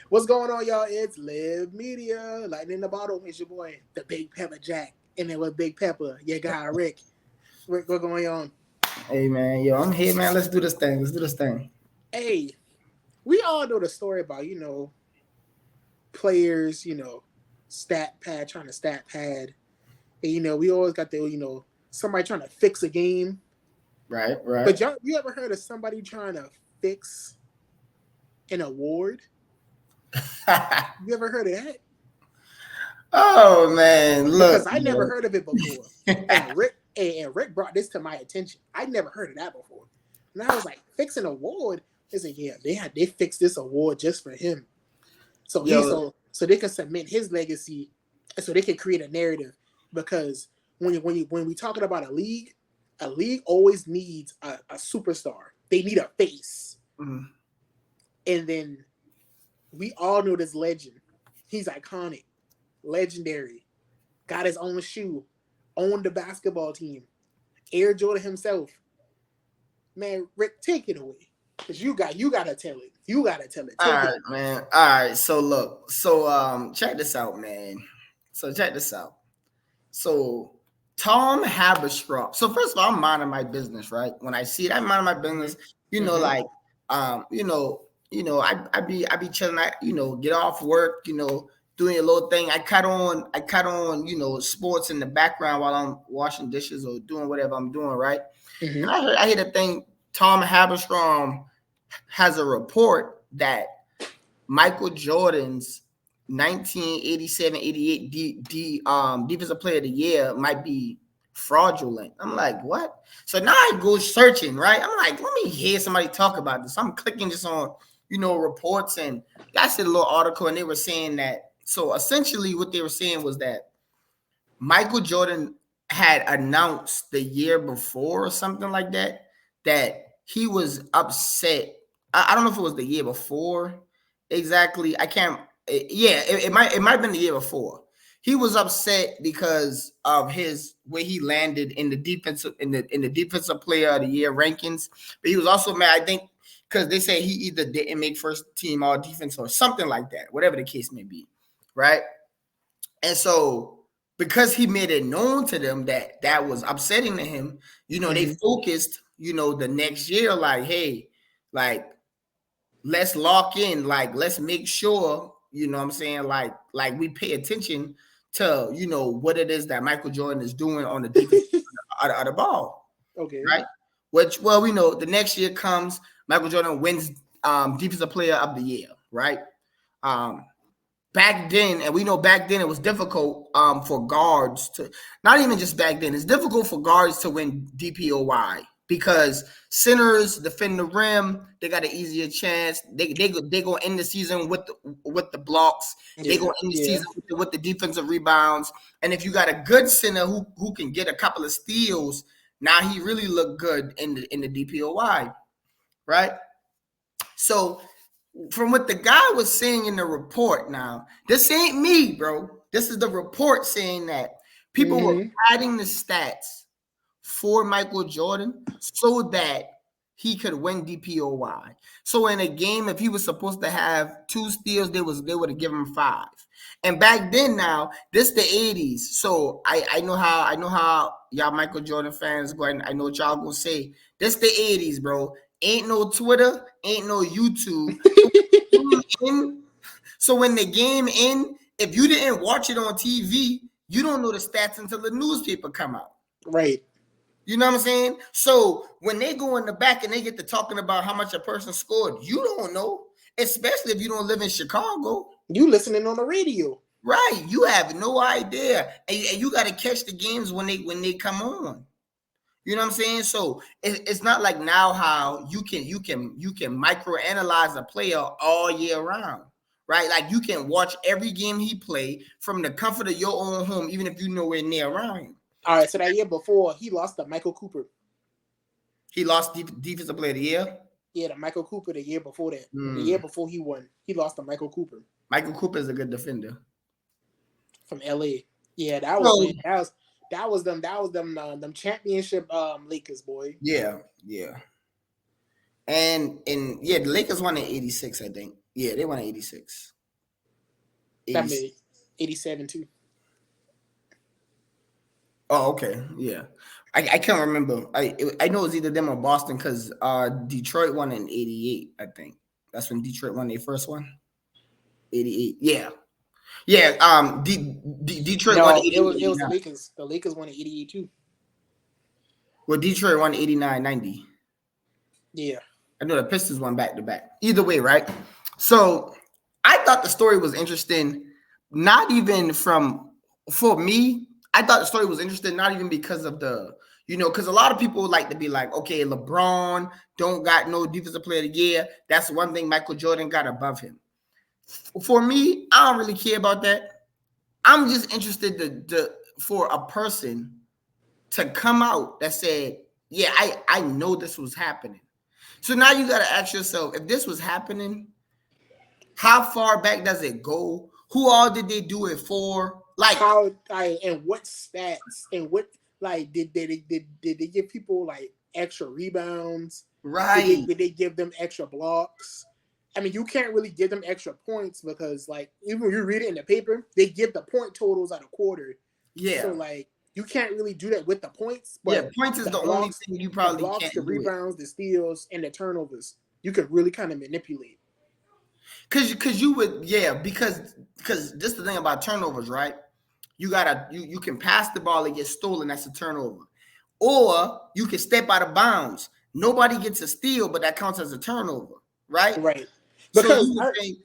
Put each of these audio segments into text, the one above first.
What's going on, y'all? It's Live Media. Lightning in the bottle. It's your boy, the Big Pepper Jack. And then with Big Pepper, your guy, Rick. Rick, what's going on? Hey man, yo, I'm here, man. Let's do this thing. Let's do this thing. Hey, we all know the story about, players, stat pad, trying to stat pad. And, we always got the, somebody trying to fix a game. Right, But right. you ever heard of somebody trying to fix an award? You ever heard of that? Oh man, look, Because I never yo. heard of it before. And Rick brought this to my attention. I never heard of that before. And I was like, fix an award. He said, yeah, they fixed this award just for him. So Yo, so they can cement his legacy, and so they can create a narrative. Because when we talking about a league always needs a superstar. They need a face. mm, And then we all know this legend. He's iconic, legendary, got his own shoe, owned the basketball team, Air Jordan himself. Man, Rick, take it away. Cause you gotta tell it. You gotta tell it. all Take it right, away. man. All right. So look, check this out, man. So check this out. So Tom Haberstrom. So first of all, I'm minding my business, right? When I see it, I'm minding my business. You know, Mm-hmm. like I be chilling. Get off work. Doing a little thing. I cut on, sports in the background while I'm washing dishes or doing whatever I'm doing, right? And Mm-hmm. I hear the thing. Tom Haberstrom has a report that Michael Jordan's 1987-88 defensive player of the year might be fraudulent. I'm like, what? So now I go searching, right? I'm like, let me hear somebody talk about this. I'm clicking just on, reports, and I see a little article, and they were saying that. So essentially what they were saying was that Michael Jordan had announced the year before or something like that he was upset. I don't know if it was the year before exactly. I can't. Yeah, it might have been the year before. He was upset because of his where he landed in the defensive player of the year rankings. But he was also mad, I think, because they say he either didn't make first team all defense or something like that, whatever the case may be, right? And so, because he made it known to them that that was upsetting to him, they Mm-hmm. focused, the next year, like, hey, like, let's lock in, like, let's make sure, what I'm saying, like we pay attention to, what it is that Michael Jordan is doing on the defense of the ball, Okay. right? Which, well, we know the next year comes, Michael Jordan wins defensive player of the year, right? Um, Back then, and we know back then it was difficult for guards to, not even just back then, it's difficult for guards to win DPOY because centers defend the rim, they got an easier chance. They go end the season with the blocks. They Yeah. go end the Yeah. season with the defensive rebounds. And if you got a good center who can get a couple of steals, now he really looked good in the DPOY, right? So from what the guy was saying in the report, now this ain't me, bro. This is the report saying that people were Mm-hmm. padding the stats for Michael Jordan so that he could win DPOY. So in a game, if he was supposed to have 2 steals, they would have given him 5. And back then, now this the 80s, so I know how y'all Michael Jordan fans go. And I know what y'all gonna say. This the 80s, bro. Ain't no Twitter, ain't no YouTube. In, so when the game in, if you didn't watch it on TV, you don't know the stats until the newspaper come out. Right. You know what I'm saying? So when they go in the back and they get to talking about how much a person scored, you don't know, especially if you don't live in Chicago. You listening on the radio. Right? You have no idea, and you got to catch the games when they come on. You know what I'm saying? So it's not like now how you can micro analyze a player all year round, right? Like you can watch every game he play from the comfort of your own home, even if you're nowhere near around him. All right. So that year before, he lost to Michael Cooper. He lost defensive player of the year. Yeah, to Michael Cooper the year before that. The year Mm. before he won, he lost to Michael Cooper Michael Cooper is a good defender. from LA. Yeah, that was So man. That was them championship Lakers, boy. yeah, yeah, and yeah, the Lakers won in '86, I think. Yeah, they won 86. That 86. made 87 too. Oh, okay. Yeah. I can't remember. I know it's either them or Boston because Detroit won in 88, I think. That's when Detroit won their first one. 88. Yeah. Yeah. Detroit won No, 88, it was the 89. Lakers. The Lakers won in 88 too. Well, Detroit won 89, 90. Yeah. I know the Pistons won back to back. Either way, right? So I thought the story was interesting, not even for me. I thought the story was interesting, not even because of because a lot of people like to be like, okay, LeBron don't got no defensive player of the year. That's one thing Michael Jordan got above him. For me, I don't really care about that. I'm just interested for a person to come out that said, yeah, I know this was happening. So now you got to ask yourself, if this was happening, how far back does it go? Who all did they do it for? Like how and what stats and what like did they give people like extra rebounds? right. Did they give them extra blocks? I mean, you can't really give them extra points because like even when you read it in the paper, they give the point totals at a quarter. Yeah. So like you can't really do that with the points. Yeah, But points is the only thing you the probably blocks, can't the do it. rebounds, the steals, and the turnovers, you could really kind of manipulate. Cause you would, yeah, because this is the thing about turnovers, right? You can pass the ball and get stolen, that's a turnover. Or you can step out of bounds. Nobody gets a steal, but that counts as a turnover, right? Right. So Because you would think,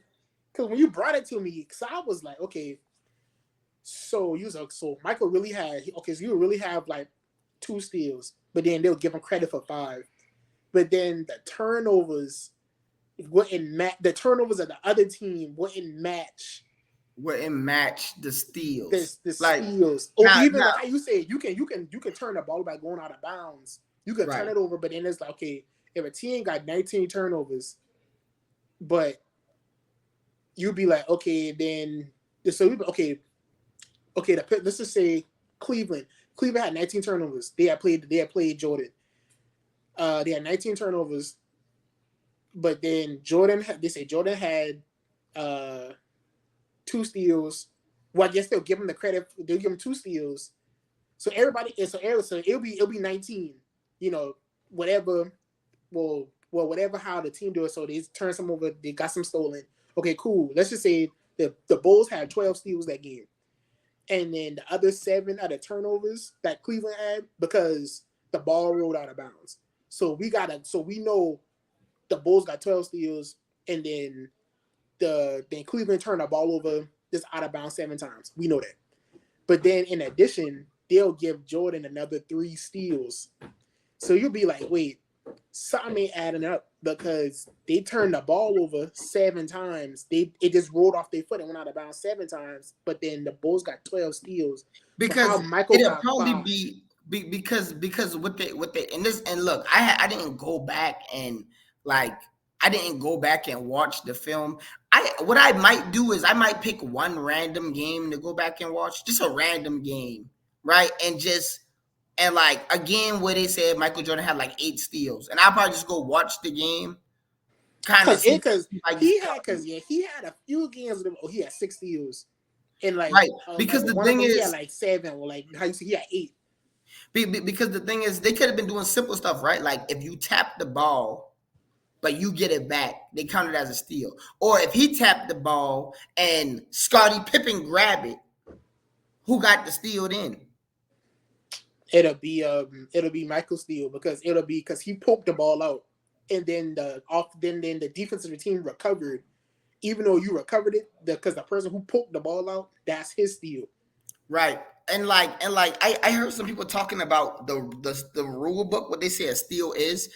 when you brought it to me, because I was like, okay, so Michael really had so you really have like 2 steals, but then they'll give him credit for 5. But then the turnovers wouldn't match. The turnovers of the other team wouldn't match the steals. the Like steals. Or now, even like how you say you can turn the ball by going out of bounds. You can turn right. it over, but then it's like, okay, if a team got 19 turnovers, but you'd be like, okay, then so you'd be, okay, let's just say Cleveland. Cleveland had 19 turnovers. They had played Jordan. They had 19 turnovers, but then they say Jordan had 2 steals. Well, I guess they'll give him the credit. They'll give him 2 steals. So it'll be 19. You know, whatever. Whatever how the team do it. So they turn some over. They got some stolen. Okay, cool. Let's just say the Bulls had 12 steals that game. And then the other 7 are the turnovers that Cleveland had because the ball rolled out of bounds. So we know the Bulls got 12 steals, and then Cleveland turned the ball over just out of bounds 7 times. We know that. But then in addition, they'll give Jordan another 3 steals. So you'll be like, wait, something ain't adding up because they turned the ball over 7 times. It just rolled off their foot and went out of bounds 7 times. But then the Bulls got 12 steals. Because So how Michael it'll got probably 5? because with the and this and look, I didn't go back and like I didn't go back and watch the film. What I might do is I might pick one random game to go back and watch, just a random game, right? And like again, where they said Michael Jordan had like 8 steals, and I'll probably just go watch the game, kind of see. He had a few games. He had 6 steals, and like Right, because like the one of thing them he is, had like 7, or like how you see he had 8. because the thing is, they could have been doing simple stuff, right? Like if you tap the ball, but you get it back, they count it as a steal. Or if he tapped the ball and Scottie Pippen grabbed it, who got the steal then? It'll be Michael Steele because he poked the ball out, and then the defensive team recovered. Even though you recovered it, because the person who poked the ball out, that's his steal. Right. And I heard some people talking about the rule book. What they say a steal is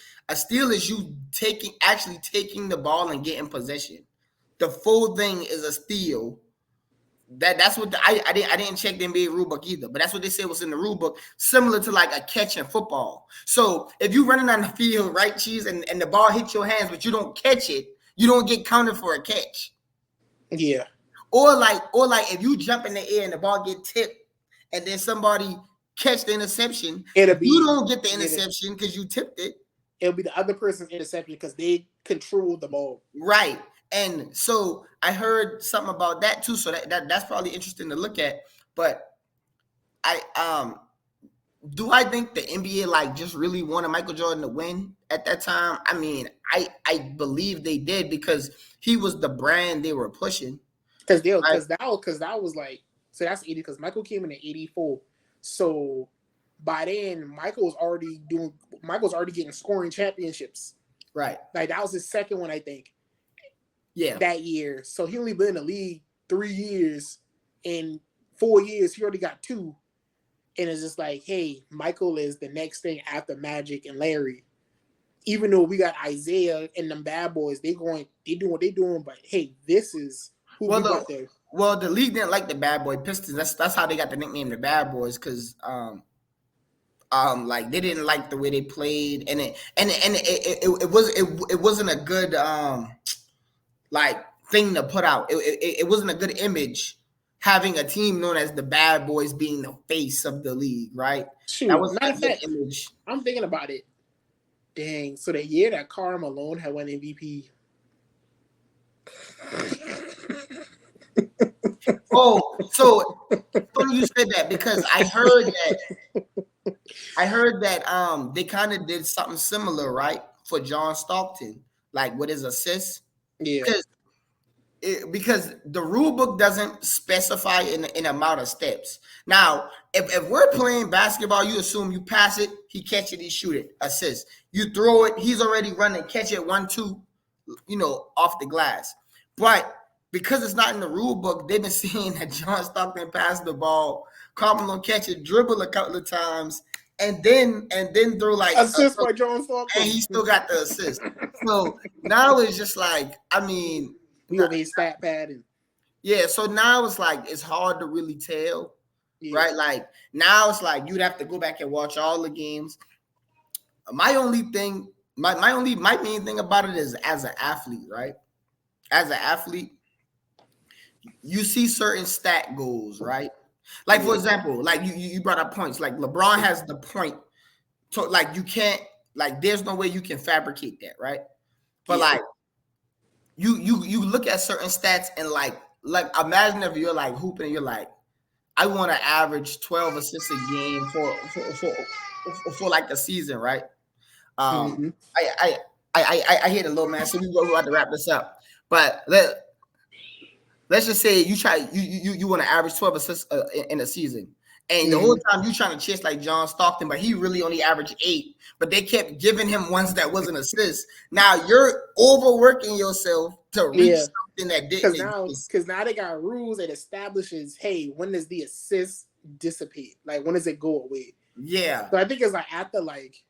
you actually taking the ball and getting possession. The full thing is a steal. That's what I didn't check the NBA rule book either, but that's what they said was in the rule book, similar to like a catch in football. So if you're running on the field, right, Cheese, and the ball hits your hands, but you don't catch it, you don't get counted for a catch. Yeah. Or like if you jump in the air and the ball get tipped and then somebody catch the interception, you don't get the interception because you tipped it. It'll be the other person's interception because they control the ball. Right. And so I heard something about that too. So that's probably interesting to look at. But I do I think the NBA like just really wanted Michael Jordan to win at that time? I mean, I believe they did because he was the brand they were pushing. Because Right? that was like, so that's 80 because Michael came in at 84. So by then Michael's already getting scoring championships. Right. Like that was his second one, I think. Yeah. That year. So he only been in the league 3 years. In 4 years, he already got 2. And it's just like, hey, Michael is the next thing after Magic and Larry. Even though we got Isaiah and them bad boys, they doing what they doing, but hey, this is who Well, we about there. the league didn't like the Bad Boy Pistons. That's how they got the nickname the Bad Boys because like they didn't like the way they played and it wasn't a good like thing to put out. It wasn't a good image having a team known as the Bad Boys being the face of the league, right? Shoot, That was matter a of good fact, image. I'm thinking about it. Dang, so the year that Karl Malone had won MVP. Oh, so funny you said that because I heard that they kind of did something similar, right, for John Stockton, like with his assists. Yeah. Because the rule book doesn't specify an amount of steps. Now, if we're playing basketball, you assume you pass it, he catch it, he shoot it, assist. You throw it, he's already running, catch it 1-2, off the glass. But because it's not in the rule book, they've been seeing that John Stockton pass the ball, Carmelo catch it, dribble a couple of times, and then throw like assist by John Stockton, and he still got the assist. So now it's just like, I mean. We over here stat padding. Yeah, so now it's like it's hard to really tell, right? Like now it's like you'd have to go back and watch all the games. My main thing about it is as an athlete, right? As an athlete, you see certain stat goals, right? Like for example, like you brought up points. Like LeBron has the point, so like you can't there's no way you can fabricate that, right? But like. You look at certain stats and like imagine if you're like hooping and you're like, I want to average 12 assists a game for like a season, right? I hit a little man, so we're about to wrap this up. But let's just say you want to average 12 assists in a season. And the whole time you trying to chase like John Stockton, but he really only averaged 8. But they kept giving him ones that wasn't assists. Now you're overworking yourself to reach something that didn't exist. Because now they got rules that establishes, hey, when does the assist dissipate? Like when does it go away? Yeah. So I think it's like after like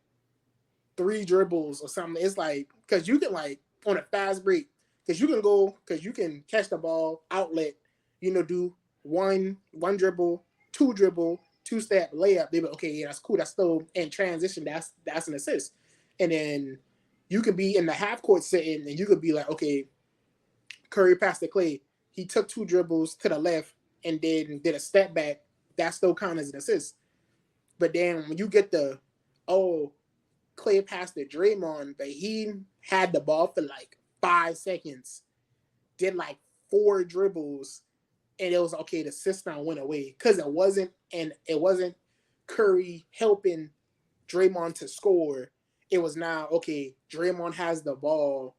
3 dribbles or something. It's like because you can like on a fast break because you can catch the ball outlet, do one dribble. 2 dribble, 2-step layup. They be okay, yeah, that's cool. That's still in transition. That's an assist. And then you could be in the half court sitting, and you could be like, okay, Curry passed to Clay. He took 2 dribbles to the left and then did a step back. That still counts as an assist. But then when you get Clay passed to Draymond, but he had the ball for like 5 seconds, did like 4 dribbles. And it was okay. The assist now went away because it wasn't Curry helping Draymond to score. It was now okay. Draymond has the ball,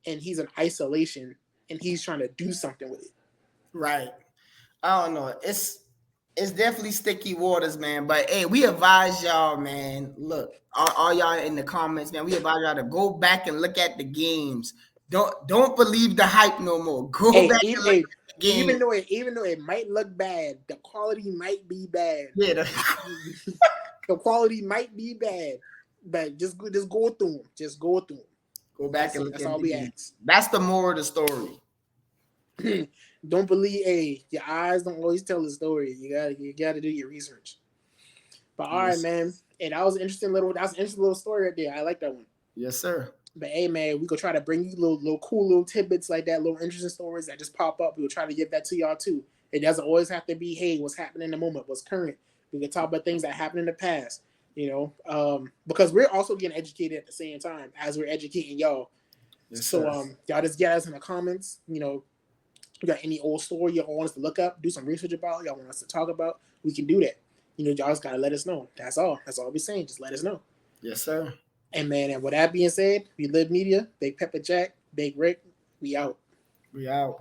and he's in isolation, and he's trying to do something with it. Right. I don't know. It's definitely sticky waters, man. But hey, we advise y'all, man. Look, all y'all in the comments, man. We advise y'all to go back and look at the games. Don't believe the hype no more. Go back and look at the game. Even though it might look bad, the quality might be bad. Yeah, the quality might be bad, but just go through them. Just go through them. Go back and look that's at all we ask. That's the moral of the story. Don't believe your eyes don't always tell the story. You gotta do your research. But all right, man. Hey, that was an interesting little story right there. I like that one. Yes, sir. But hey, man, we gonna try to bring you little cool little tidbits like that, little interesting stories that just pop up. We'll try to give that to y'all too. It doesn't always have to be, hey, what's happening in the moment, what's current. We can talk about things that happened in the past, because we're also getting educated at the same time as we're educating y'all. Yes, So sir. y'all just get us in the comments. You know, you got any old story y'all want us to look up, do some research about, y'all want us to talk about, we can do that. You know, y'all just gotta let us know. That's all. That's all we're saying. Just let us know. Yes, sir. And man, and with that being said, we live media, Big Pepper Jack, Big Rick, we out. We out.